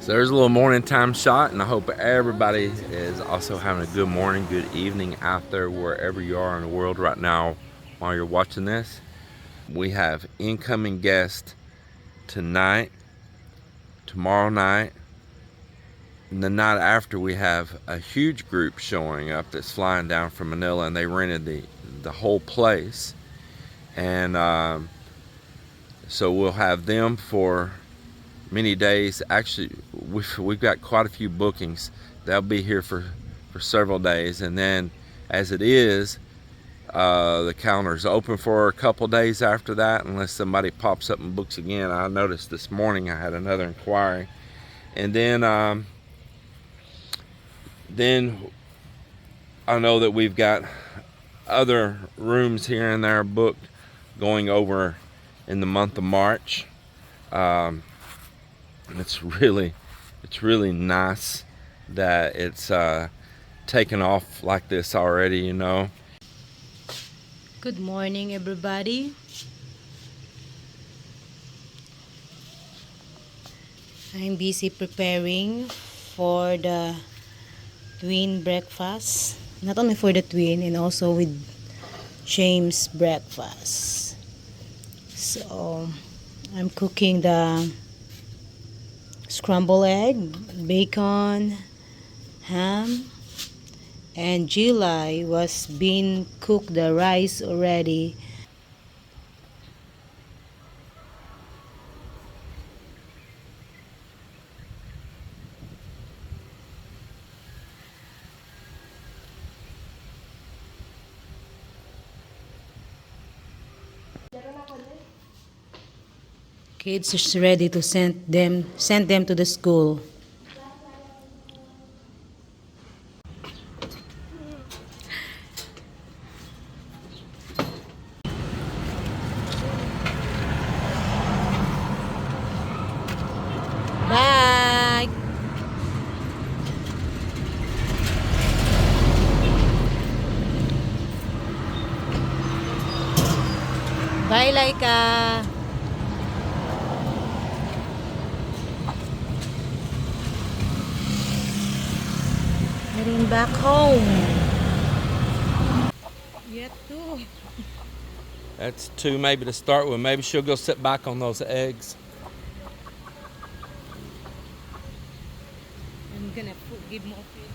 So there's a little morning time shot, and I hope everybody is also having a good morning, good evening out there wherever you are in the world right now while you're watching this. We have incoming guests tonight, tomorrow night, and the night after. We have a huge group showing up that's flying down from Manila, and they rented the whole place. And so we'll have them for many days. Actually, we've got quite a few bookings. They'll be here for several days, and then as it is, the calendar's open for a couple days after that, unless somebody pops up and books again. I noticed this morning I had another inquiry. And then I know that we've got other rooms here and there booked going over in the month of March. It's really nice that it's taken off like this already, you know. Good morning, everybody. I'm busy preparing for the twin breakfast. Not only for the twin, and also with James' breakfast. So I'm cooking the scrambled egg, bacon, ham, and July was being cooked the rice already. Kids is ready to send them to the school. Bye. Bye, Laika. Heading back home. Yet too. That's two maybe to start with. Maybe she'll go sit back on those eggs. I'm gonna give more food.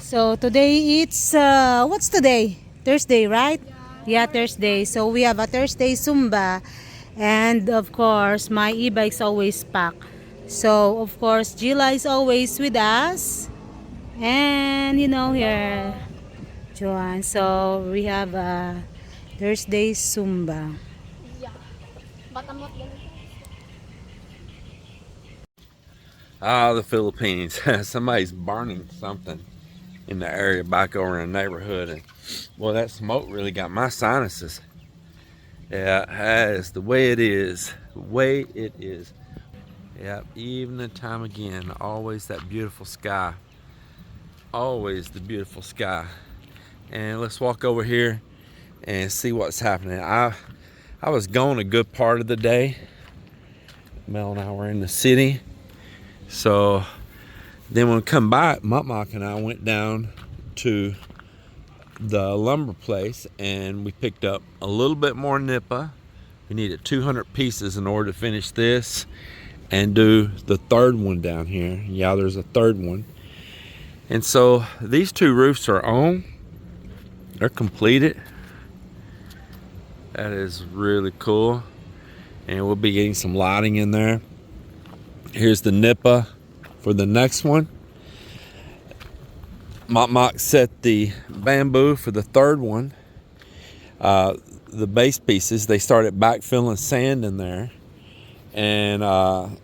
So today it's what's today? Thursday, right? Yeah, Thursday. So we have a Thursday Zumba, and of course my e-bike's always packed. So of course Gila is always with us, and you know here, Joanne. So we have a Thursday Zumba. Ah, the Philippines. Somebody's burning something in the area back over in the neighborhood, and well, that smoke really got my sinuses. Yeah, that is the way it is. The way it is. Yeah, evening time again. Always that beautiful sky. Always the beautiful sky. And let's walk over here and see what's happening. I was gone a good part of the day. Mel and I were in the city. So then when we come back, Mop and I went down to the lumber place and we picked up a little bit more nipa. We needed 200 pieces in order to finish this and do the third one down here. Yeah, there's a third one. And so these two roofs are on. They're completed. That is really cool. And we'll be getting some lighting in there. Here's the nipa for the next one. Mop set the bamboo for the third one. The base pieces, they started backfilling sand in there. And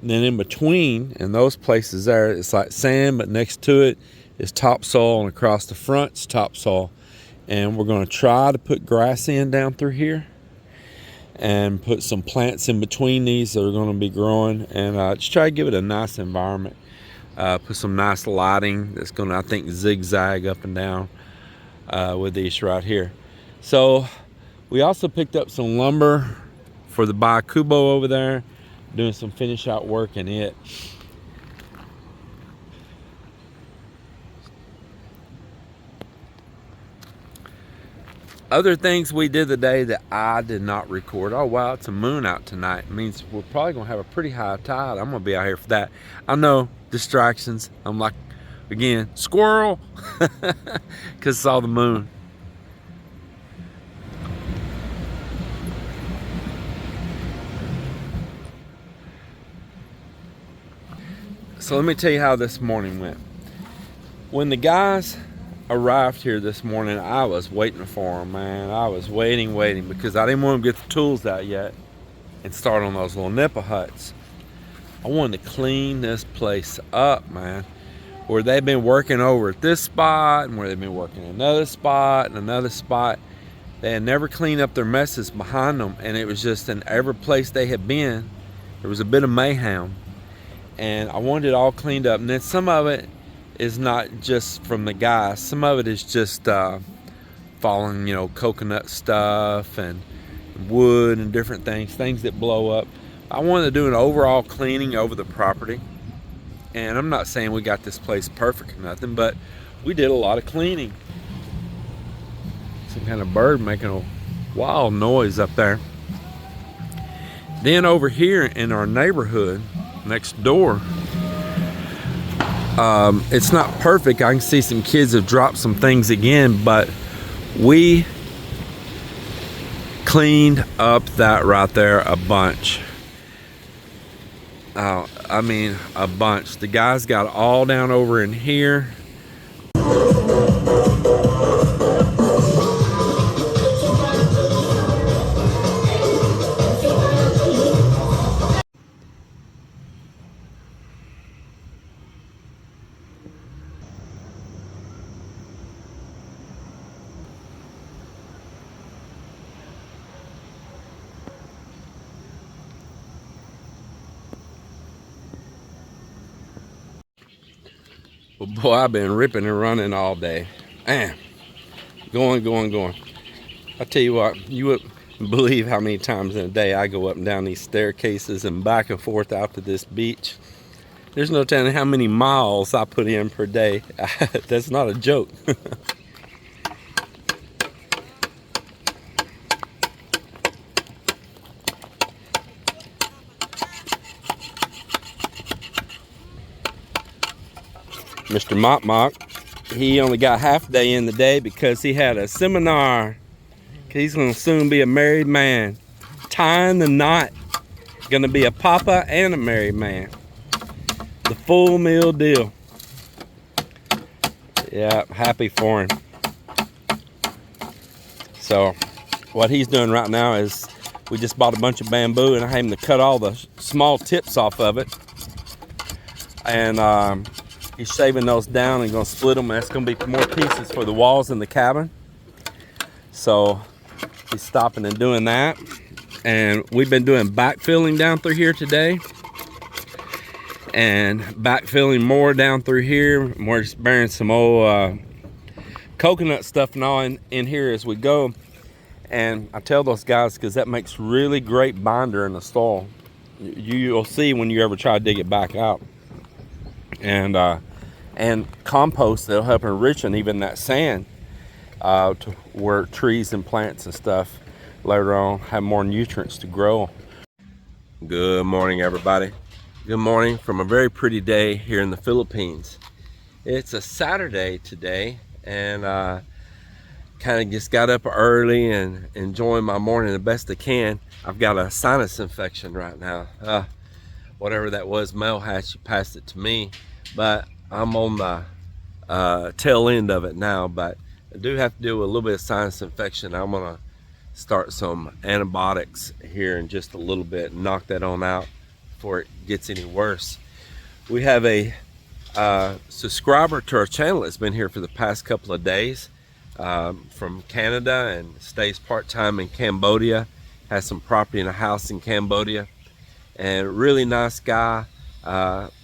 then in between, in those places there, it's like sand, but next to it is topsoil, and across the front's topsoil. And we're going to try to put grass in down through here and put some plants in between these that are going to be growing, and just try to give it a nice environment. Put some nice lighting that's going to, I think, zigzag up and down with these right here. So we also picked up some lumber for the Bakubo over there, doing some finish out work in it. Other things we did today that I did not record. Oh wow, it's a moon out tonight. It means we're probably gonna have a pretty high tide. I'm gonna be out here for that. I know, distractions. I'm like, again, squirrel, because it's all the moon. So let me tell you how this morning went. When the guys arrived here this morning, I was waiting for them, man. I was waiting because I didn't want them to get the tools out yet and start on those little nipa huts. I wanted to clean this place up, man. Where they've been working over at this spot and where they've been working another spot and another spot. They had never cleaned up their messes behind them, and it was just in every place they had been, there was a bit of mayhem. And I wanted it all cleaned up. And then some of it is not just from the guys. Some of it is just falling, coconut stuff and wood and different things that blow up. I wanted to do an overall cleaning over the property. And I'm not saying we got this place perfect or nothing, but we did a lot of cleaning. Some kind of bird making a wild noise up there. Then over here in our neighborhood next door, it's not perfect. I can see some kids have dropped some things again, but we cleaned up that right there a bunch. I mean, a bunch. The guys got all down over in here. Well, boy, I've been ripping and running all day. Man, going. I tell you what, you wouldn't believe how many times in a day I go up and down these staircases and back and forth out to this beach. There's no telling how many miles I put in per day. That's not a joke. Mr. Mop, he only got half a day in the day because he had a seminar. He's going to soon be a married man. Tying the knot. Going to be a papa and a married man. The full meal deal. Yeah, happy for him. So, what he's doing right now is we just bought a bunch of bamboo and I had him to cut all the small tips off of it. And he's shaving those down and going to split them. That's going to be more pieces for the walls in the cabin. So he's stopping and doing that. And we've been doing backfilling down through here today. And backfilling more down through here. We're just burying some old coconut stuff and all in here as we go. And I tell those guys because that makes really great binder in the soil. You'll see when you ever try to dig it back out. And compost that'll help enrichen even that sand to where trees and plants and stuff later on have more nutrients to grow. Good morning, everybody. Good morning from a very pretty day here in the Philippines. It's a Saturday today, and kind of just got up early and enjoying my morning the best I can. I've got a sinus infection right now. Whatever that was, Mel passed it to me, but I'm on the tail end of it now. But I do have to deal with a little bit of sinus infection. I'm gonna start some antibiotics here in just a little bit and knock that on out before it gets any worse. We have a subscriber to our channel that's been here for the past couple of days from Canada and stays part-time in Cambodia, has some property in a house in Cambodia, and really nice guy.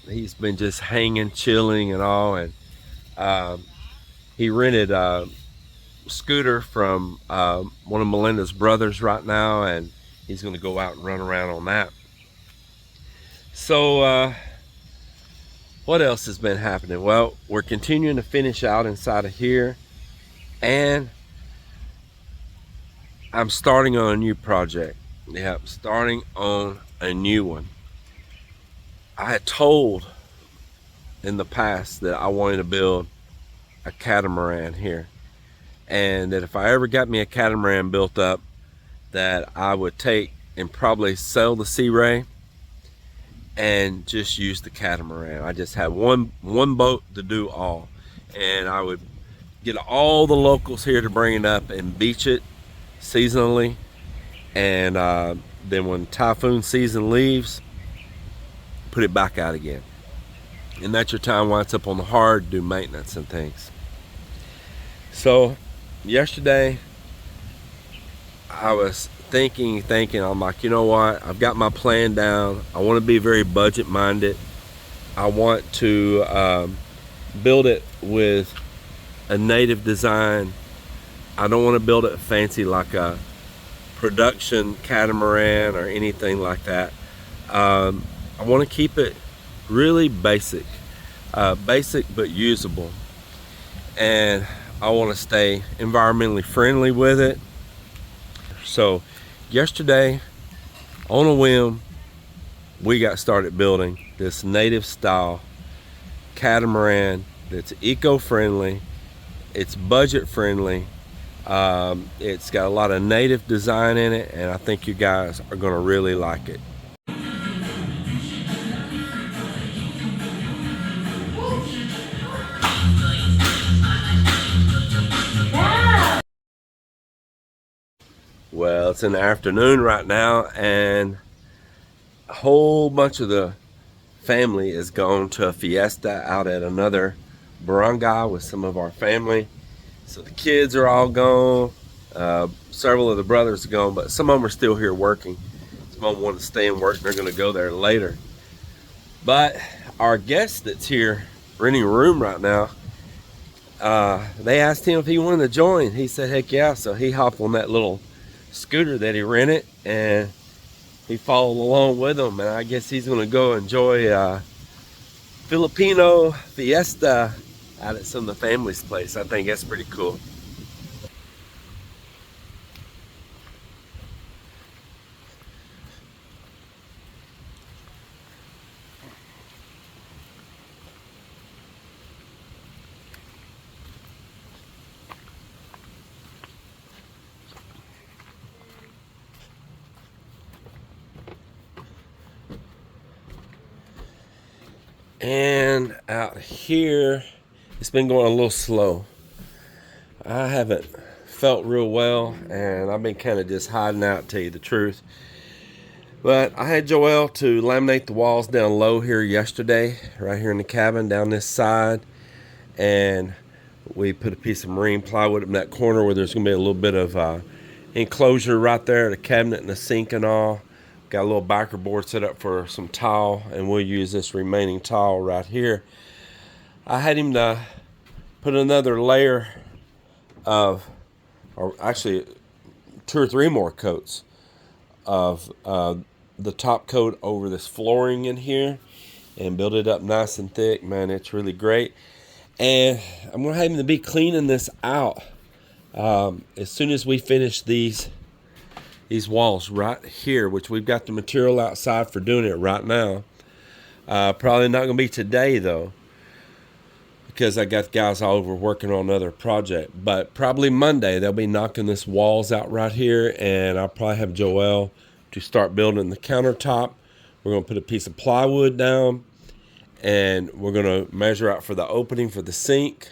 He's been just hanging, chilling and all, and he rented a scooter from one of Melinda's brothers right now, and he's going to go out and run around on that. So what else has been happening? Well, we're continuing to finish out inside of here, and I'm starting on a new project. Yep, starting on a new one. I had told in the past that I wanted to build a catamaran here, and that if I ever got me a catamaran built up, that I would take and probably sell the Sea Ray and just use the catamaran. I just have one boat to do all, and I would get all the locals here to bring it up and beach it seasonally, and then when typhoon season leaves, put it back out again. And that's your time while it's up on the hard, do maintenance and things. So yesterday I was thinking, I'm like, you know what, I've got my plan down. I want to be very budget minded. I want to build it with a native design. I don't want to build it fancy like a production catamaran or anything like that. I want to keep it really basic but usable, and I want to stay environmentally friendly with it. So yesterday, on a whim, we got started building this native style catamaran that's eco-friendly, it's budget friendly, it's got a lot of native design in it, and I think you guys are going to really like it. Well, it's in the afternoon right now, and a whole bunch of the family is gone to a fiesta out at another barangay with some of our family. So the kids are all gone. Several of the brothers are gone, but some of them are still here working. Some of them want to stay and work, and they're going to go there later. But our guest that's here renting a room right now, they asked him if he wanted to join. He said heck yeah, so he hopped on that little scooter that he rented, and he followed along with them, and I guess he's going to go enjoy Filipino fiesta out at some of the family's place. I think that's pretty cool. And out here, it's been going a little slow. I haven't felt real well, and I've been kind of just hiding out, to tell you the truth. But I had Joel to laminate the walls down low here yesterday, right here in the cabin down this side. And we put a piece of marine plywood in that corner where there's going to be a little bit of enclosure right there, the cabinet and the sink and all. Got a little biker board set up for some tile, and we'll use this remaining tile right here. I had him to put another layer of, or actually 2 or 3 more coats of the top coat over this flooring in here and build it up nice and thick. Man, it's really great. And I'm going to have to be cleaning this out as soon as we finish these walls right here, which we've got the material outside for doing it right now. Probably not going to be today though, because I got guys all over working on another project. But probably Monday they'll be knocking this walls out right here, and I'll probably have Joel to start building the countertop. We're going to put a piece of plywood down, and we're going to measure out for the opening for the sink,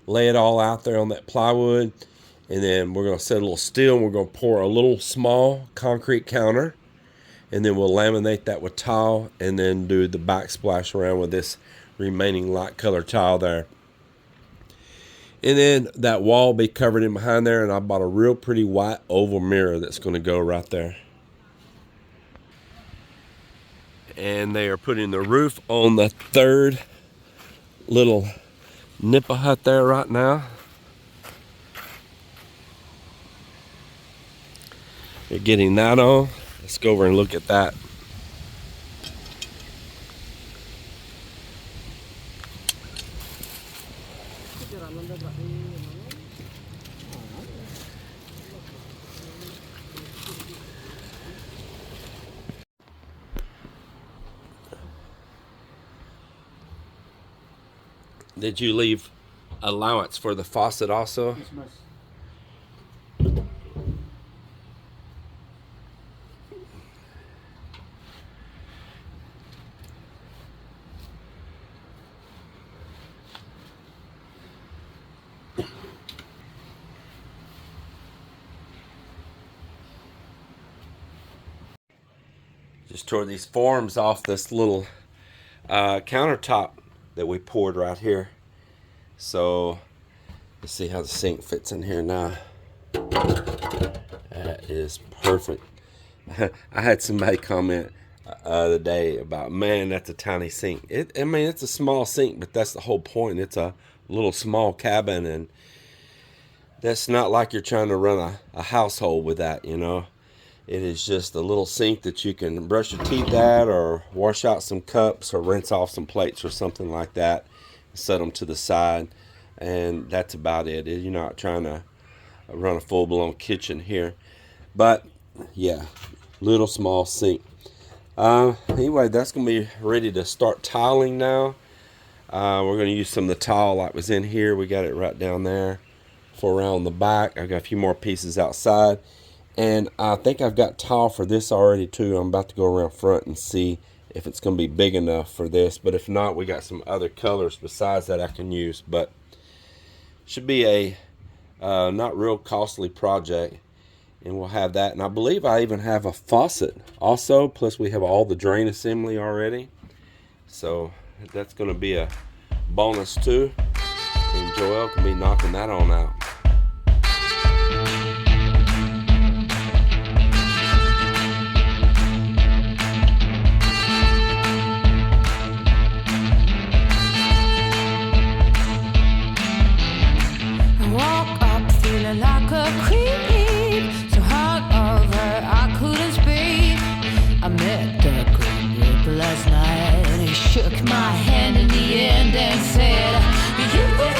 lay it all out there on that plywood, and then we're going to set a little steel, and we're going to pour a little small concrete counter, and then we'll laminate that with tile, and then do the backsplash around with this remaining light color tile there. And then that wall will be covered in behind there, and I bought a real pretty white oval mirror that's going to go right there. And they are putting the roof on the third little nipa hut there right now. They're getting that on. Let's go over and look at that. Did you leave allowance for the faucet also? Just tore these forms off this little countertop that we poured right here. So let's see how the sink fits in here now. That is perfect. I had somebody comment the other day about, man, that's a tiny sink. I mean, it's a small sink, but that's the whole point. It's a little small cabin, and that's not like you're trying to run a household with that, you know. It is just a little sink that you can brush your teeth at, or wash out some cups, or rinse off some plates or something like that. Set them to the side, and that's about it. You're not trying to run a full-blown kitchen here. But yeah, little small sink. Anyway, that's gonna be ready to start tiling now. We're gonna use some of the tile like was in here. We got it right down there for around the back. I've got a few more pieces outside, and I think I've got tile for this already too. I'm about to go around front and see if it's going to be big enough for this. But if not, we got some other colors besides that I can use. But should be a not real costly project, and we'll have that. And I believe I even have a faucet also, plus we have all the drain assembly already, so that's going to be a bonus too, and Joel can be knocking that on out. Like a creep, so hungover I couldn't speak. I met the Grim Reaper last night, and he shook my hand in the end and said, "You